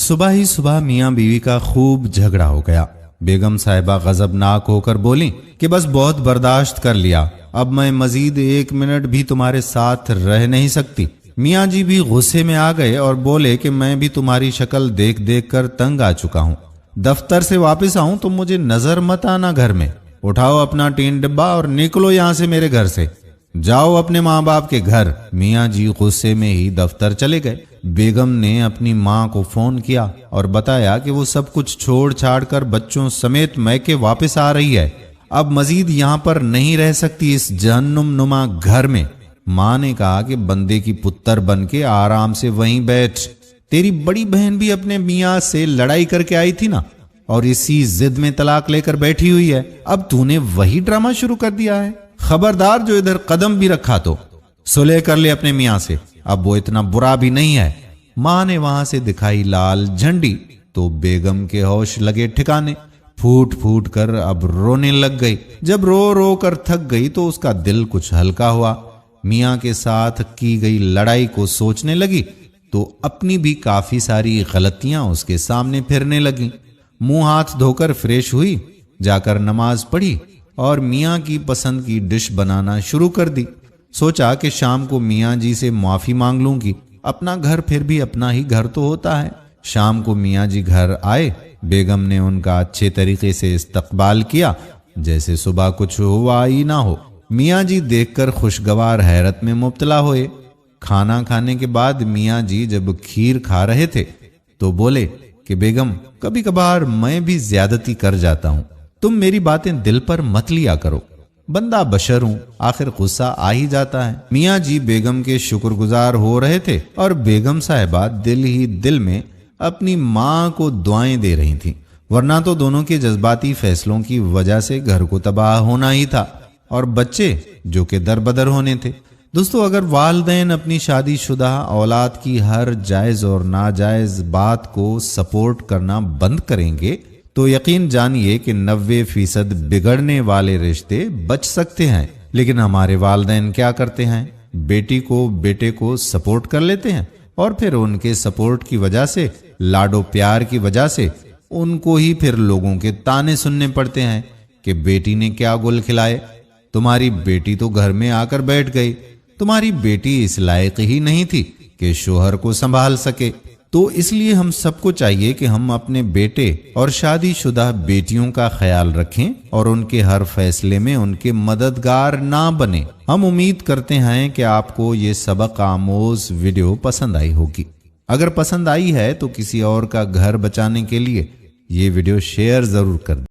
صبح ہی صبح میاں بیوی کا خوب جھگڑا ہو گیا۔ بیگم صاحبہ غضبناک ہو کر بولی کہ بس بہت برداشت کر لیا، اب میں مزید 1 منٹ بھی تمہارے ساتھ رہ نہیں سکتی۔ میاں جی بھی غصے میں آ گئے اور بولے کہ میں بھی تمہاری شکل دیکھ دیکھ کر تنگ آ چکا ہوں، دفتر سے واپس آؤں تو مجھے نظر مت آنا گھر میں، اٹھاؤ اپنا ٹین ڈبہ اور نکلو یہاں سے میرے گھر سے، جاؤ اپنے ماں باپ کے گھر۔ میاں جی غصے میں ہی دفتر چلے گئے۔ بیگم نے اپنی ماں کو فون کیا اور بتایا کہ وہ سب کچھ چھوڑ چھاڑ کر بچوں سمیت میکے واپس آ رہی ہے، اب مزید یہاں پر نہیں رہ سکتی اس جہنم نما گھر میں۔ ماں نے کہا کہ بندے کی پتر بن کے آرام سے وہیں بیٹھ، تیری بڑی بہن بھی اپنے میاں سے لڑائی کر کے آئی تھی نا، اور اسی ضد میں طلاق لے کر بیٹھی ہوئی ہے، اب تو نے وہی ڈرامہ شروع کر دیا ہے، خبردار جو ادھر قدم بھی رکھا تو صلح کر لے اپنے میاں سے، اب وہ اتنا برا بھی نہیں ہے۔ ماں نے وہاں سے دکھائی لال جھنڈی تو بیگم کے ہوش لگے ٹھکانے، پھوٹ پھوٹ کر اب رونے لگ گئی۔ جب رو رو کر تھک گئی تو اس کا دل کچھ ہلکا ہوا، میاں کے ساتھ کی گئی لڑائی کو سوچنے لگی تو اپنی بھی کافی ساری غلطیاں اس کے سامنے پھرنے لگیں۔ منہ ہاتھ دھو کر فریش ہوئی، جا کر نماز پڑھی اور میاں کی پسند کی ڈش بنانا شروع کر دی۔ سوچا کہ شام کو میاں جی سے معافی مانگ لوں گی، اپنا گھر پھر بھی اپنا ہی گھر تو ہوتا ہے۔ شام کو میاں جی گھر آئے، بیگم نے ان کا اچھے طریقے سے استقبال کیا جیسے صبح کچھ ہوا ہی نہ ہو۔ میاں جی دیکھ کر خوشگوار حیرت میں مبتلا ہوئے۔ کھانا کھانے کے بعد میاں جی جب کھیر کھا رہے تھے تو بولے کہ بیگم کبھی کبھار میں بھی زیادتی کر جاتا ہوں، تم میری باتیں دل پر مت لیا کرو، بندہ بشر ہوں، آخر غصہ آ ہی جاتا ہے۔ میاں جی بیگم کے شکر گزار ہو رہے تھے اور بیگم صاحبہ دل ہی دل میں اپنی ماں کو دعائیں دے رہی تھیں، ورنہ تو دونوں کے جذباتی فیصلوں کی وجہ سے گھر کو تباہ ہونا ہی تھا اور بچے جو کہ در بدر ہونے تھے۔ دوستو، اگر والدین اپنی شادی شدہ اولاد کی ہر جائز اور ناجائز بات کو سپورٹ کرنا بند کریں گے تو یقین جانیے کہ 90% بگڑنے والے رشتے بچ سکتے ہیں۔ لیکن ہمارے والدین کیا کرتے ہیں؟ بیٹی کو بیٹے کو سپورٹ کر لیتے ہیں اور پھر ان کے سپورٹ کی وجہ سے، لاڈو پیار کی وجہ سے ان کو ہی پھر لوگوں کے تانے سننے پڑتے ہیں کہ بیٹی نے کیا گل کھلائے، تمہاری بیٹی تو گھر میں آ کر بیٹھ گئی، تمہاری بیٹی اس لائق ہی نہیں تھی کہ شوہر کو سنبھال سکے۔ تو اس لیے ہم سب کو چاہیے کہ ہم اپنے بیٹے اور شادی شدہ بیٹیوں کا خیال رکھیں اور ان کے ہر فیصلے میں ان کے مددگار نہ بنیں۔ ہم امید کرتے ہیں کہ آپ کو یہ سبق آموز ویڈیو پسند آئی ہوگی۔ اگر پسند آئی ہے تو کسی اور کا گھر بچانے کے لیے یہ ویڈیو شیئر ضرور کر دیں۔